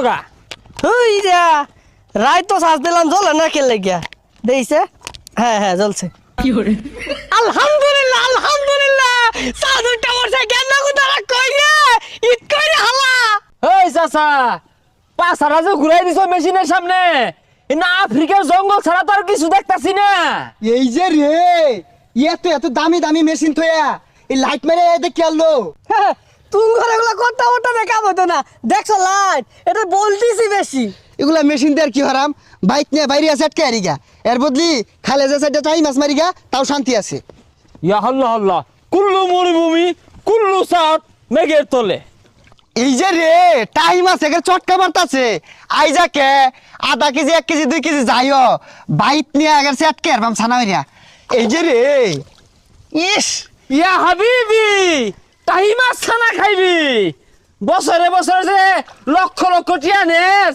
গা ওই যা রায় তো শ্বাস দিলাম জ্বলে না কে লেগিয়া দেখছে হ্যাঁ হ্যাঁ জ্বলছে আলহামদুলিল্লাহ আলহামদুলিল্লাহ সাধুটা বর্ষা জ্ঞান না কুতারা কইলে ঈদ কইরে হালা এই চাচা পাছারা যে ঘুরাই দিছ মেশিনের সামনে না আফ্রিকার জঙ্গল ছাড়া তো আর কিছু দেখতাছি না। এই যে রে এত এত দামি দামি মেশিন থয়া এই লাইট মেরে দেখি আলো তুমি ঘরে এগুলা কথা ওটা দেখা হতো না দেখছো লাইট এটা বলতিছি বেশি এগুলা মেশিন দিয়ে আর কি হারাম বাইক নিয়ে বাইরে আছে আটকে আরিগা এর বদলি খালে যে সাইডে টাইম মাছ মারিগা তাও শান্তি আছে। ইয়া আল্লাহ আল্লাহ কুল্লু মরুভূমি কুল্লু সাত মেঘের তলে। এই যে রে টাইম আছে এর চটকা বার্তাছে আইজা কে আধা কেজি 1 কেজি 2 কেজি যাইও বাইক নিয়ে আগের সে আটকে আরবাম ছানা মারিয়া এই যে রে ইস ইয়া হাবিবি তাই মাছ খানা খাইবি বছরে বছরে যে লক্ষ লক্ষ টিয়া নেস